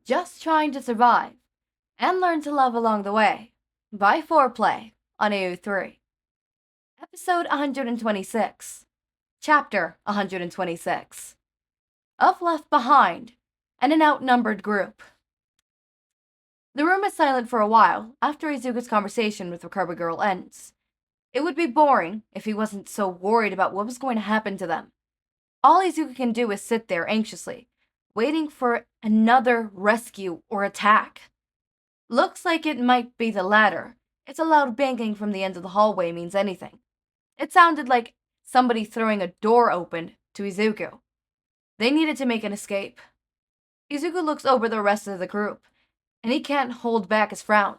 just trying to survive, and learn to love along the way, by Foreplay on AO3. Episode 126, Chapter 126, of Left Behind, and an Outnumbered Group. The room is silent for a while after Izuku's conversation with Recovery Girl ends. It would be boring if he wasn't so worried about what was going to happen to them. All Izuku can do is sit there anxiously, waiting for another rescue or attack. Looks like it might be the latter if the loud banging from the end of the hallway means anything. It sounded like somebody throwing a door open to Izuku. They needed to make an escape. Izuku looks over the rest of the group, and he can't hold back his frown.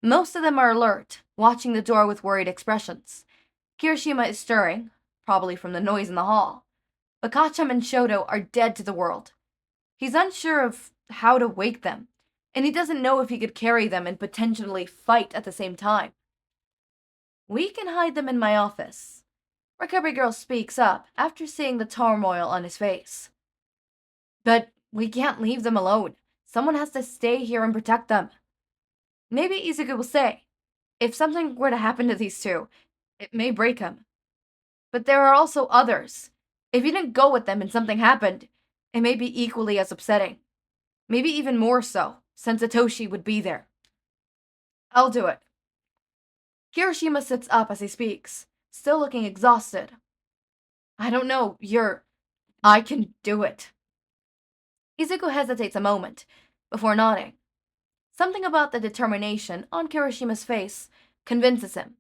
Most of them are alert, watching the door with worried expressions. Kirishima is stirring, probably from the noise in the hall. Bakugou and Shoto are dead to the world. He's unsure of how to wake them, and he doesn't know if he could carry them and potentially fight at the same time. We can hide them in my office. Recovery Girl speaks up after seeing the turmoil on his face. But we can't leave them alone. Someone has to stay here and protect them. Maybe Izuku will say, if something were to happen to these two, it may break him. But there are also others. If you didn't go with them and something happened, it may be equally as upsetting. Maybe even more so, since Hitoshi would be there. I'll do it. Kirishima sits up as he speaks, still looking exhausted. I don't know, I can do it. Izuku hesitates a moment, before nodding. Something about the determination on Kirishima's face convinces him.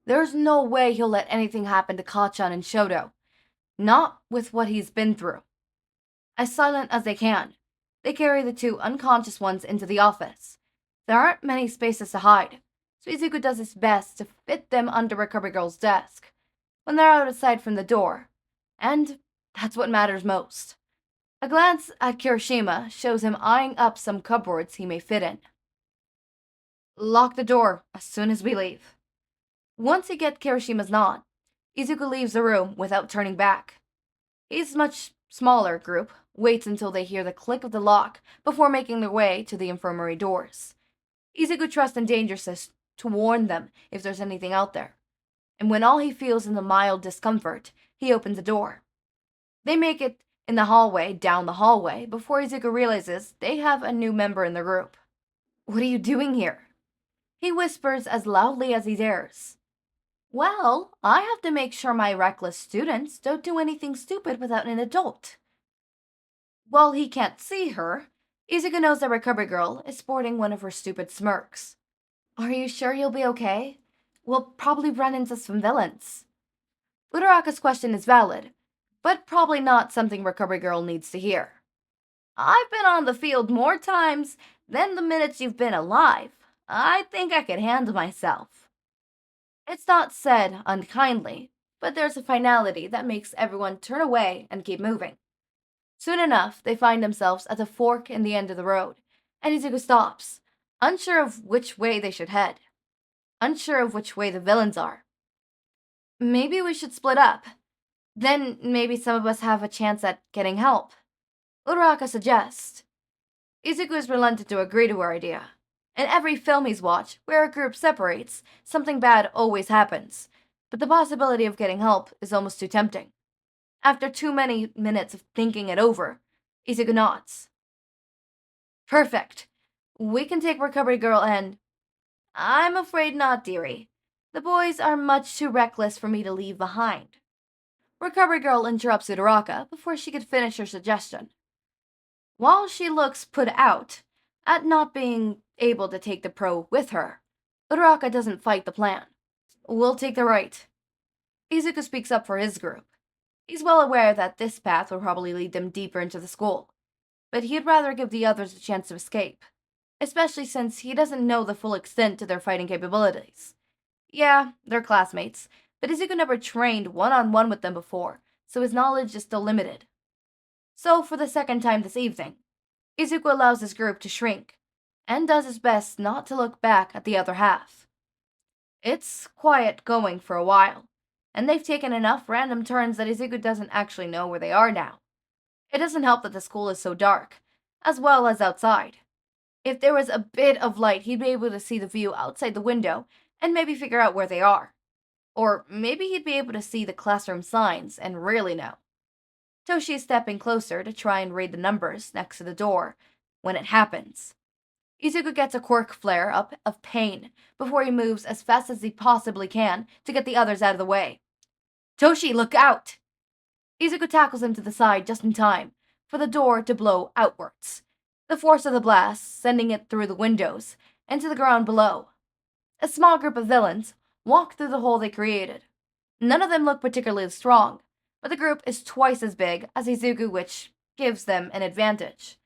There's no way he'll let anything happen to Kacchan and Shoto. Not with what he's been through. As silent as they can, they carry the two unconscious ones into the office. There aren't many spaces to hide, so Izuku does his best to fit them under Recovery Girl's desk, when they're out of sight from the door. And that's what matters most. A glance at Kirishima shows him eyeing up some cupboards he may fit in. Lock the door as soon as we leave. Once he gets Kirishima's nod, Izuku leaves the room without turning back. His much smaller group waits until they hear the click of the lock before making their way to the infirmary doors. Izuku trusts in Dangerousness to warn them if there's anything out there, and when all he feels is the mild discomfort, he opens the door. They make it in the hallway down the hallway before Izuku realizes they have a new member in the group. What are you doing here? He whispers as loudly as he dares. Well, I have to make sure my reckless students don't do anything stupid without an adult. While he can't see her, Izuku knows that Recovery Girl is sporting one of her stupid smirks. Are you sure you'll be okay? We'll probably run into some villains. Uraraka's question is valid, but probably not something Recovery Girl needs to hear. I've been on the field more times than the minutes you've been alive. I think I could handle myself. It's not said unkindly, but there's a finality that makes everyone turn away and keep moving. Soon enough, they find themselves at the fork in the end of the road, and Izuku stops, unsure of which way they should head. Unsure of which way the villains are. Maybe we should split up. Then maybe some of us have a chance at getting help. Uraraka suggests. Izuku is reluctant to agree to her idea. In every film he's watched, where a group separates, something bad always happens, but the possibility of getting help is almost too tempting. After too many minutes of thinking it over, Izuku nods. Perfect. We can take Recovery Girl and... I'm afraid not, dearie. The boys are much too reckless for me to leave behind. Recovery Girl interrupts Uraraka before she could finish her suggestion. While she looks put out at not being able to take the pro with her, Uraraka doesn't fight the plan. We'll take the right. Izuku speaks up for his group. He's well aware that this path will probably lead them deeper into the school, but he'd rather give the others a chance to escape, especially since he doesn't know the full extent to their fighting capabilities. Yeah, they're classmates, but Izuku never trained one-on-one with them before, so his knowledge is still limited. So, for the second time this evening, Izuku allows his group to shrink, and does his best not to look back at the other half. It's quiet going for a while, and they've taken enough random turns that Izuku doesn't actually know where they are now. It doesn't help that the school is so dark, as well as outside. If there was a bit of light, he'd be able to see the view outside the window and maybe figure out where they are. Or maybe he'd be able to see the classroom signs and really know. Toshi is stepping closer to try and read the numbers next to the door when it happens. Izuku gets a quirk flare-up of pain before he moves as fast as he possibly can to get the others out of the way. "Toshi, look out!" Izuku tackles him to the side just in time for the door to blow outwards, the force of the blast sending it through the windows and to the ground below. A small group of villains walk through the hole they created. None of them look particularly strong, but the group is twice as big as Izuku, which gives them an advantage.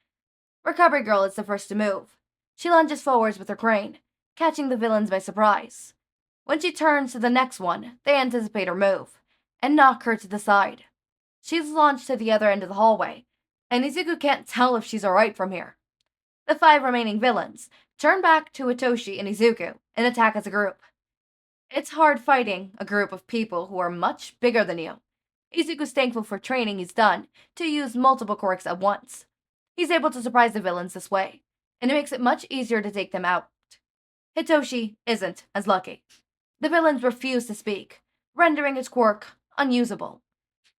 Recovery Girl is the first to move. She lunges forwards with her crane, catching the villains by surprise. When she turns to the next one, they anticipate her move, and knock her to the side. She's launched to the other end of the hallway, and Izuku can't tell if she's alright from here. The 5 remaining villains turn back to Hitoshi and Izuku and attack as a group. It's hard fighting a group of people who are much bigger than you. Izuku's thankful for training he's done to use multiple quirks at once. He's able to surprise the villains this way, and it makes it much easier to take them out. Hitoshi isn't as lucky. The villains refuse to speak, rendering his quirk unusable.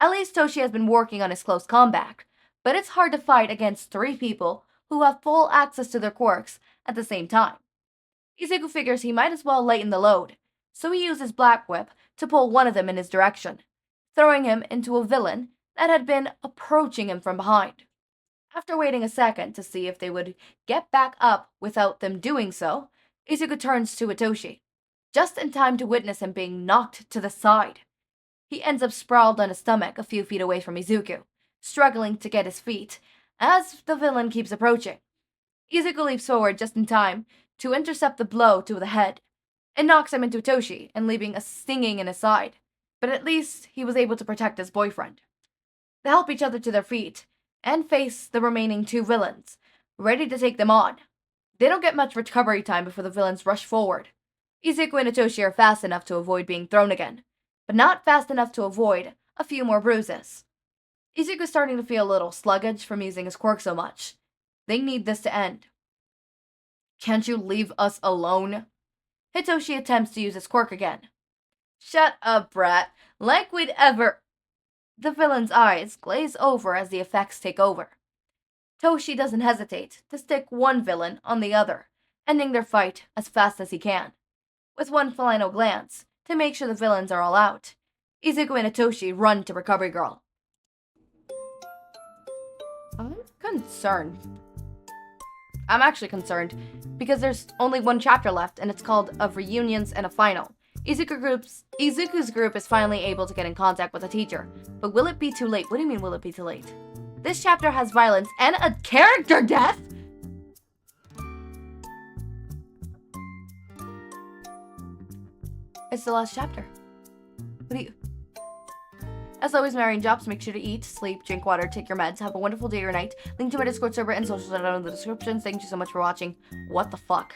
At least Toshi has been working on his close combat, but it's hard to fight against 3 people who have full access to their quirks at the same time. Izuku figures he might as well lighten the load, so he uses Blackwhip to pull one of them in his direction, throwing him into a villain that had been approaching him from behind. After waiting a second to see if they would get back up without them doing so, Izuku turns to Hitoshi, just in time to witness him being knocked to the side. He ends up sprawled on his stomach a few feet away from Izuku, struggling to get his feet as the villain keeps approaching. Izuku leaps forward just in time to intercept the blow to the head, and knocks him into Toshi and leaving a stinging in his side, but at least he was able to protect his boyfriend. They help each other to their feet and face the remaining 2 villains, ready to take them on. They don't get much recovery time before the villains rush forward. Izuku and Hitoshi are fast enough to avoid being thrown again, but not fast enough to avoid a few more bruises. Izuku's starting to feel a little sluggish from using his quirk so much. They need this to end. "Can't you leave us alone?" Hitoshi attempts to use his quirk again. "Shut up, brat. Like we'd ever..." The villain's eyes glaze over as the effects take over. Toshi doesn't hesitate to stick one villain on the other, ending their fight as fast as he can. With one final glance to make sure the villains are all out, Izuku and Hitoshi run to Recovery Girl. I'm concerned. I'm actually concerned because there's only one chapter left and it's called Of Reunions and a Final. Izuku's group is finally able to get in contact with a teacher, but will it be too late? What do you mean will it be too late? This chapter has violence and a character death? It's the last chapter. What do you... As always, Marion Jobs, make sure to eat, sleep, drink water, take your meds, have a wonderful day or night. Link to my Discord server and socials are down in the description. Thank you so much for watching. What the fuck?